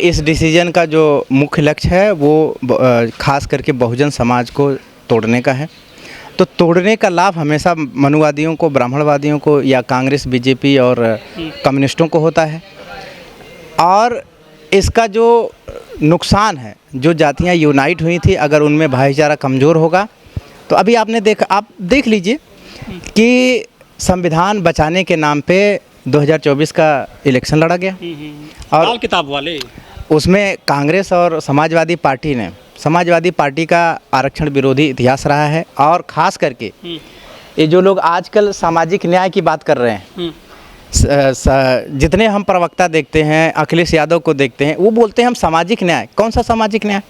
इस डिसीजन का जो मुख्य लक्ष्य है वो खास करके बहुजन समाज को तोड़ने का है। तो तोड़ने का लाभ हमेशा मनुवादियों को, ब्राह्मणवादियों को या कांग्रेस, बीजेपी और कम्युनिस्टों को होता है। और इसका जो नुकसान है, जो जातियां यूनाइट हुई थी, अगर उनमें भाईचारा कमज़ोर होगा तो अभी आप देख लीजिए कि संविधान बचाने के नाम पे 2024 का इलेक्शन लड़ा गया और लाल किताब वाले उसमें कांग्रेस और समाजवादी पार्टी का आरक्षण विरोधी इतिहास रहा है। और ख़ास करके ये जो लोग आजकल सामाजिक न्याय की बात कर रहे हैं, जितने हम प्रवक्ता देखते हैं, अखिलेश यादव को देखते हैं, वो बोलते हैं हम सामाजिक न्याय। कौन सा सामाजिक न्याय?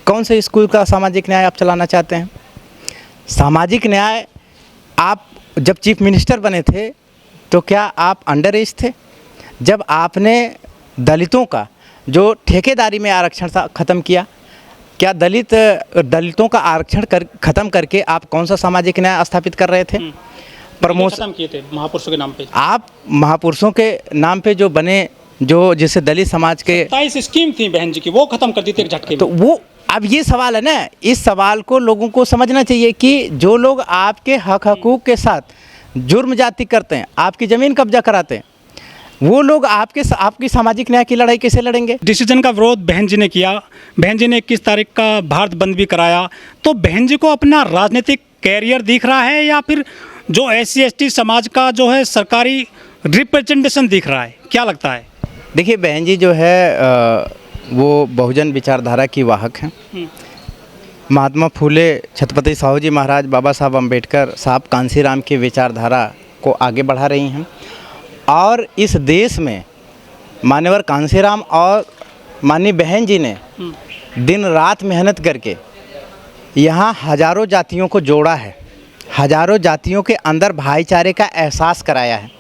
कौन से स्कूल का सामाजिक न्याय आप चलाना चाहते हैं? सामाजिक न्याय, आप जब चीफ मिनिस्टर बने थे तो क्या आप अंडर एज थे? जब आपने दलितों का जो ठेकेदारी में आरक्षण ख़त्म किया, क्या दलितों का आरक्षण ख़त्म करके आप कौन सा सामाजिक न्याय स्थापित कर रहे थे? प्रमोशन किए थे महापुरुषों के नाम पे। आप महापुरुषों के नाम पे जो बने, जो जिससे दलित समाज के 27 स्कीम थी बहन जी की, वो ख़त्म कर दी थी एक झटके में। तो वो अब ये सवाल है ना, इस सवाल को लोगों को समझना चाहिए कि जो लोग आपके हक हकूक़ के साथ जुर्म जाति करते हैं, आपकी ज़मीन कब्जा कराते हैं, वो लोग आपकी सामाजिक न्याय की लड़ाई कैसे लड़ेंगे? डिसीजन का विरोध बहन जी ने किया। बहन जी ने 21 तारीख का भारत बंद भी कराया। तो बहन जी को अपना राजनीतिक कैरियर दिख रहा है या फिर जो SC ST समाज का जो है सरकारी रिप्रेजेंटेशन दिख रहा है? क्या लगता है? देखिए, बहन जी जो है वो बहुजन विचारधारा की वाहक हैं। महात्मा फूले, छत्रपति साहू जी महाराज, बाबा साहब अम्बेडकर साहब, कांसीराम की विचारधारा को आगे बढ़ा रही हैं। और इस देश में मान्यवर कांसीराम और माननीय बहन जी ने दिन रात मेहनत करके यहाँ हजारों जातियों को जोड़ा है, हजारों जातियों के अंदर भाईचारे का एहसास कराया है।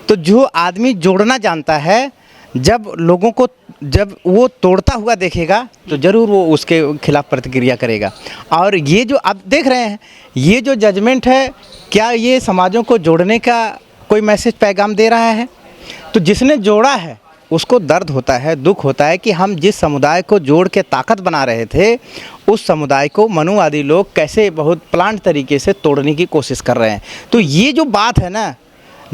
तो जो आदमी जोड़ना जानता है, जब वो तोड़ता हुआ देखेगा तो ज़रूर वो उसके खिलाफ प्रतिक्रिया करेगा। और ये जो आप देख रहे हैं, ये जो जजमेंट है, क्या ये समाजों को जोड़ने का कोई मैसेज, पैगाम दे रहा है? तो जिसने जोड़ा है उसको दर्द होता है, दुख होता है कि हम जिस समुदाय को जोड़ के ताकत बना रहे थे, उस समुदाय को मनुवादी लोग कैसे बहुत प्लांट तरीके से तोड़ने की कोशिश कर रहे हैं। तो ये जो बात है ना,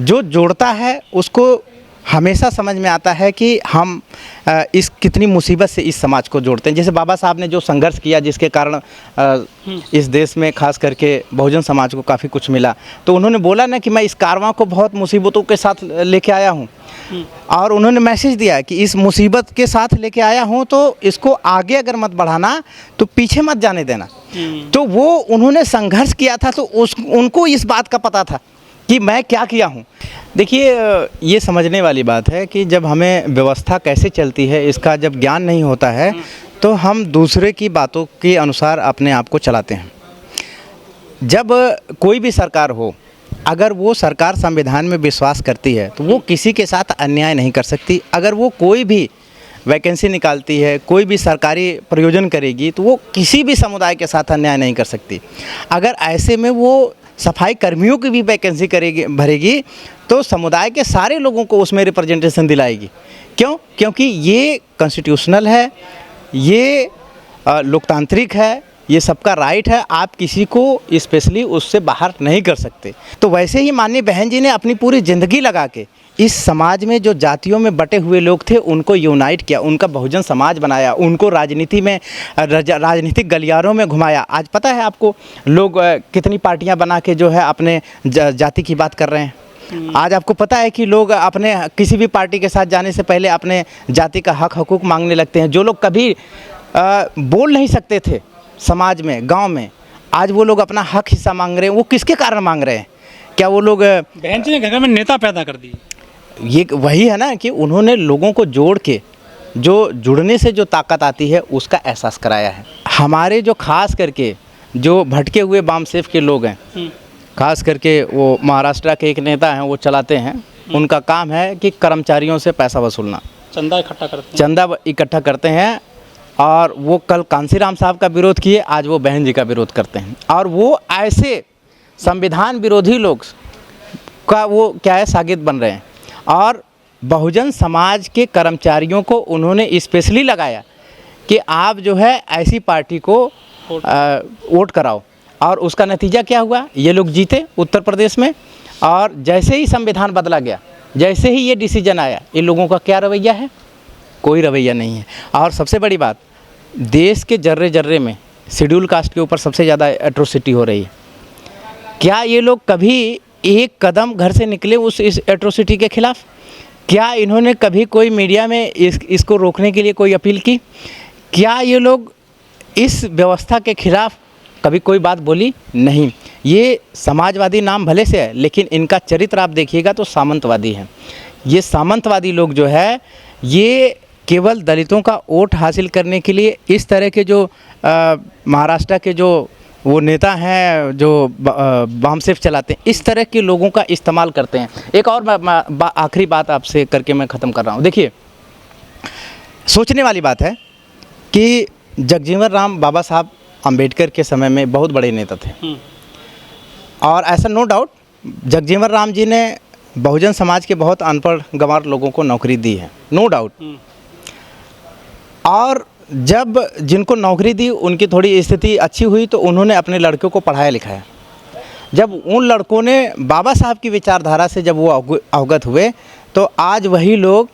जो जोड़ता है उसको हमेशा समझ में आता है कि हम इस कितनी मुसीबत से इस समाज को जोड़ते हैं। जैसे बाबा साहब ने जो संघर्ष किया, जिसके कारण इस देश में खास करके बहुजन समाज को काफ़ी कुछ मिला, तो उन्होंने बोला ना कि मैं इस कारवां को बहुत मुसीबतों के साथ लेके आया हूँ। और उन्होंने मैसेज दिया कि इस मुसीबत के साथ लेके आया हूँ, तो इसको आगे अगर मत बढ़ाना तो पीछे मत जाने देना। तो वो उन्होंने संघर्ष किया था, तो उनको इस बात का पता था कि मैं क्या किया हूँ। देखिए, ये समझने वाली बात है कि जब हमें व्यवस्था कैसे चलती है इसका जब ज्ञान नहीं होता है, तो हम दूसरे की बातों के अनुसार अपने आप को चलाते हैं। जब कोई भी सरकार हो, अगर वो सरकार संविधान में विश्वास करती है तो वो किसी के साथ अन्याय नहीं कर सकती। अगर वो कोई भी वैकेंसी निकालती है, कोई भी सरकारी प्रयोजन करेगी, तो वो किसी भी समुदाय के साथ अन्याय नहीं कर सकती। अगर ऐसे में वो सफाई कर्मियों की भी वैकेंसी भरेगी तो समुदाय के सारे लोगों को उसमें रिप्रेजेंटेशन दिलाएगी। क्यों? क्योंकि ये कॉन्स्टिट्यूशनल है, ये लोकतांत्रिक है, ये सबका राइट है। आप किसी को स्पेशली उससे बाहर नहीं कर सकते। तो वैसे ही माननीय बहन जी ने अपनी पूरी ज़िंदगी लगा के इस समाज में जो जातियों में बटे हुए लोग थे उनको यूनाइट किया, उनका बहुजन समाज बनाया, उनको राजनीति में राजनीतिक गलियारों में घुमाया। आज पता है आपको, लोग कितनी पार्टियां बना के जो है अपने जाति की बात कर रहे हैं। आज आपको पता है कि लोग अपने किसी भी पार्टी के साथ जाने से पहले अपने जाति का हक हकूक़ मांगने लगते हैं। जो लोग कभी बोल नहीं सकते थे समाज में, गाँव में, आज वो लोग अपना हक हिस्सा मांग रहे हैं। वो किसके कारण मांग रहे हैं? क्या वो लोग बहन जी ने घर में नेता पैदा कर दिए? ये वही है ना कि उन्होंने लोगों को जोड़ के, जो जुड़ने से जो ताकत आती है उसका एहसास कराया है। हमारे जो खास करके जो भटके हुए वामसेफ के लोग हैं, खास करके वो महाराष्ट्र के एक नेता हैं, वो चलाते हैं। उनका काम है कि कर्मचारियों से पैसा वसूलना, चंदा इकट्ठा करते हैं, चंदा इकट्ठा करते हैं। और वो कल कांसीराम साहब का विरोध किए, आज वो बहन जी का विरोध करते हैं। और वो ऐसे संविधान विरोधी लोग का वो क्या है, सागिद बन रहे हैं। और बहुजन समाज के कर्मचारियों को उन्होंने स्पेशली लगाया कि आप जो है ऐसी पार्टी को वोट कराओ, और उसका नतीजा क्या हुआ, ये लोग जीते उत्तर प्रदेश में। और जैसे ही संविधान बदला गया, जैसे ही ये डिसीजन आया, इन लोगों का क्या रवैया है, कोई रवैया नहीं है। और सबसे बड़ी बात, देश के जर्रे जर्रे में शेड्यूल कास्ट के ऊपर सबसे ज़्यादा एट्रोसिटी हो रही है। क्या ये लोग कभी एक कदम घर से निकले इस एट्रोसिटी के खिलाफ? क्या इन्होंने कभी कोई मीडिया में इसको रोकने के लिए कोई अपील की? क्या ये लोग इस व्यवस्था के खिलाफ कभी कोई बात बोली? नहीं। ये समाजवादी नाम भले से है, लेकिन इनका चरित्र आप देखिएगा तो सामंतवादी है। ये सामंतवादी लोग जो है, ये केवल दलितों का वोट हासिल करने के लिए इस तरह के जो महाराष्ट्र के जो वो नेता हैं जो बम चलाते हैं, इस तरह के लोगों का इस्तेमाल करते हैं। एक और आखिरी बात आपसे करके मैं ख़त्म कर रहा हूँ। देखिए, सोचने वाली बात है कि जगजीवन राम बाबा साहब अंबेडकर के समय में बहुत बड़े नेता थे, और ऐसा नो डाउट जगजीवन राम जी ने बहुजन समाज के बहुत अनपढ़ गंवार लोगों को नौकरी दी है, नो डाउट। और जब जिनको नौकरी दी उनकी थोड़ी स्थिति अच्छी हुई तो उन्होंने अपने लड़कों को पढ़ाया लिखाया। जब उन लड़कों ने बाबा साहब की विचारधारा से जब वो अवगत हुए, तो आज वही लोग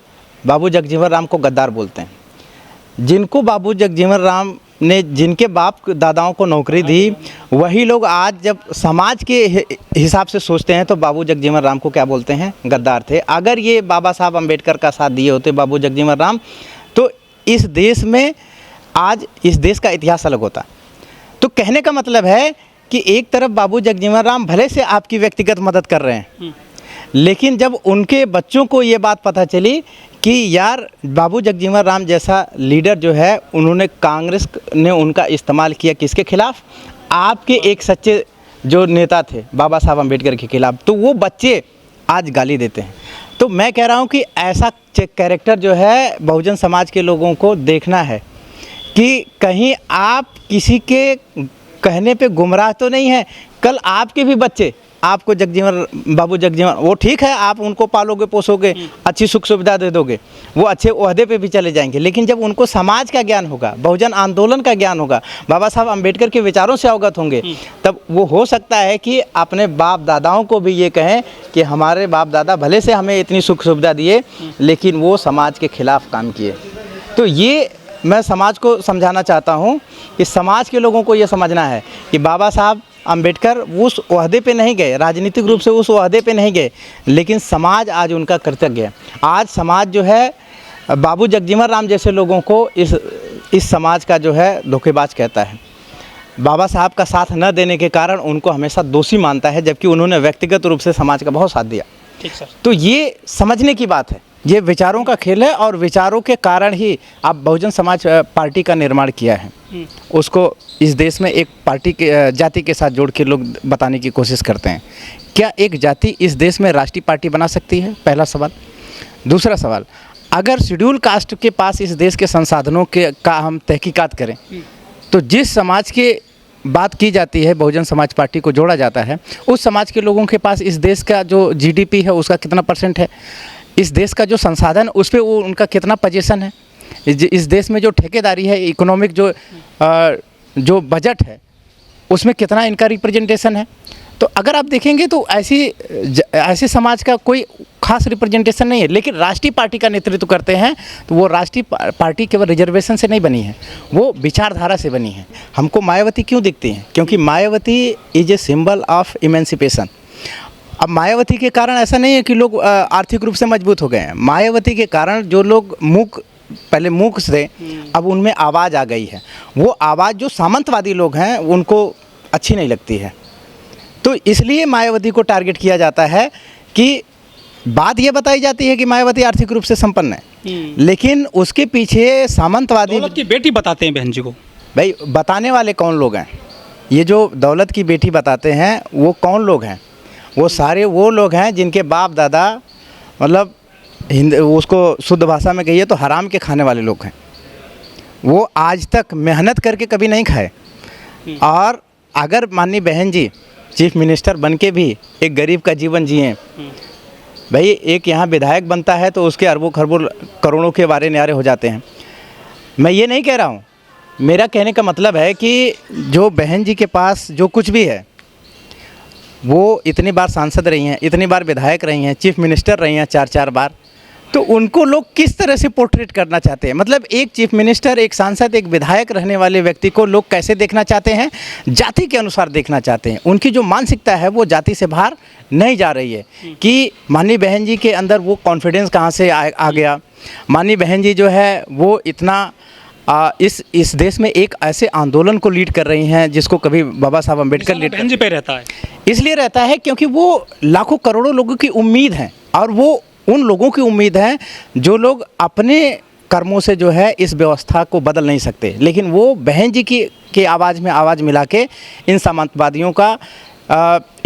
बाबू जगजीवन राम को गद्दार बोलते हैं। जिनको बाबू जगजीवन राम ने जिनके बाप दादाओं को नौकरी दी, वही लोग आज जब समाज के हिसाब से सोचते हैं तो बाबू जगजीवन राम को क्या बोलते हैं, गद्दार थे। अगर ये बाबा साहब अंबेडकर का साथ दिए होते बाबू जगजीवन राम, तो इस देश में आज इस देश का इतिहास अलग होता। तो कहने का मतलब है कि एक तरफ बाबू जगजीवन राम भले से आपकी व्यक्तिगत मदद कर रहे हैं, लेकिन जब उनके बच्चों को ये बात पता चली कि यार बाबू जगजीवन राम जैसा लीडर जो है, उन्होंने कांग्रेस ने उनका इस्तेमाल किया किसके खिलाफ, आपके एक सच्चे जो नेता थे बाबा साहब अंबेडकर के खिलाफ, तो वो बच्चे आज गाली देते हैं। तो मैं कह रहा हूँ कि ऐसा कैरेक्टर जो है बहुजन समाज के लोगों को देखना है कि कहीं आप किसी के कहने पे गुमराह तो नहीं है। कल आपके भी बच्चे आपको बाबू जगजीवन, वो ठीक है आप उनको पालोगे पोसोगे, अच्छी सुख सुविधा दे दोगे, वो अच्छे ओहदे पे भी चले जाएंगे, लेकिन जब उनको समाज का ज्ञान होगा, बहुजन आंदोलन का ज्ञान होगा, बाबा साहब अंबेडकर के विचारों से अवगत होंगे, तब वो हो सकता है कि अपने बाप दादाओं को भी ये कहें कि हमारे बाप दादा भले से हमें इतनी सुख सुविधा दिए, लेकिन वो समाज के खिलाफ काम किए। तो ये मैं समाज को समझाना चाहता हूँ कि समाज के लोगों को ये समझना है कि बाबा साहब अंबेडकर उस ओहदे पे नहीं गए, राजनीतिक रूप से उस ओहदे पे नहीं गए, लेकिन समाज आज उनका कृतज्ञ है। आज समाज जो है बाबू जगजीवन राम जैसे लोगों को इस समाज का जो है धोखेबाज कहता है। बाबा साहब का साथ न देने के कारण उनको हमेशा दोषी मानता है, जबकि उन्होंने व्यक्तिगत रूप से समाज का बहुत साथ दिया। ठीक सर। तो ये समझने की बात है, ये विचारों का खेल है, और विचारों के कारण ही आप बहुजन समाज पार्टी का निर्माण किया है। उसको इस देश में एक पार्टी के जाति के साथ जोड़ के लोग बताने की कोशिश करते हैं। क्या एक जाति इस देश में राष्ट्रीय पार्टी बना सकती है? पहला सवाल। दूसरा सवाल, अगर शेड्यूल कास्ट के पास इस देश के संसाधनों का हम तहकीकात करें, तो जिस समाज के बात की जाती है बहुजन समाज पार्टी को जोड़ा जाता है, उस समाज के लोगों के पास इस देश का जो जीडीपी है उसका कितना % है, इस देश का जो संसाधन उस पर वो उनका कितना पोजीशन है, इस देश में जो ठेकेदारी है, इकोनॉमिक जो बजट है उसमें कितना इनका रिप्रेजेंटेशन है। तो अगर आप देखेंगे तो ऐसे समाज का कोई खास रिप्रेजेंटेशन नहीं है, लेकिन राष्ट्रीय पार्टी का नेतृत्व करते हैं तो वो राष्ट्रीय पार्टी केवल रिजर्वेशन से नहीं बनी है, वो विचारधारा से बनी है। हमको मायावती क्यों दिखती हैं? क्योंकि Mayawati is a symbol of emancipation. अब मायावती के कारण ऐसा नहीं है कि लोग आर्थिक रूप से मजबूत हो गए हैं। मायावती के कारण जो लोग पहले मूक थे, अब उनमें आवाज़ आ गई है। वो आवाज़ जो सामंतवादी लोग हैं उनको अच्छी नहीं लगती है, तो इसलिए मायावती को टारगेट किया जाता है। कि बात ये बताई जाती है कि मायावती आर्थिक रूप से संपन्न है, लेकिन उसके पीछे सामंतवादी दौलत की बेटी बताते हैं बहन जी को। भाई बताने वाले कौन लोग हैं? ये जो दौलत की बेटी बताते हैं वो कौन लोग हैं? वो सारे वो लोग हैं जिनके बाप दादा, मतलब उसको शुद्ध भाषा में कहिए तो हराम के खाने वाले लोग हैं। वो आज तक मेहनत करके कभी नहीं खाए, और अगर माननीय बहन जी चीफ मिनिस्टर बन के भी एक गरीब का जीवन जिए, भाई एक यहाँ विधायक बनता है तो उसके अरबों खरबों करोड़ों के बारे न्यारे हो जाते हैं। मैं ये नहीं कह रहा हूँ, मेरा कहने का मतलब है कि जो बहन जी के पास जो कुछ भी है, वो इतनी बार सांसद रही हैं, इतनी बार विधायक रही हैं, चीफ मिनिस्टर रही हैं 4-4 बार, तो उनको लोग किस तरह से पोर्ट्रेट करना चाहते हैं? मतलब एक चीफ मिनिस्टर, एक सांसद, एक विधायक रहने वाले व्यक्ति को लोग कैसे देखना चाहते हैं? जाति के अनुसार देखना चाहते हैं। उनकी जो मानसिकता है वो जाति से बाहर नहीं जा रही है कि माननीय बहन जी के अंदर वो कॉन्फिडेंस कहाँ से आ गया। माननीय बहन जी जो है वो इतना इस देश में एक ऐसे आंदोलन को लीड कर रही हैं जिसको कभी बाबा साहब अम्बेडकर लीड बहन जी पे रहता है। इसलिए रहता है क्योंकि वो लाखों करोड़ों लोगों की उम्मीद है, और वो उन लोगों की उम्मीद है जो लोग अपने कर्मों से जो है इस व्यवस्था को बदल नहीं सकते, लेकिन वो बहन जी की आवाज़ में आवाज़ मिला के इन सामंतवादियों का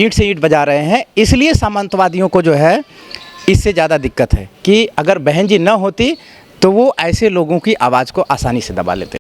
ईंट से ईंट बजा रहे हैं। इसलिए सामंतवादियों को जो है इससे ज़्यादा दिक्कत है कि अगर बहन जी न होती तो वो ऐसे लोगों की आवाज़ को आसानी से दबा लेते।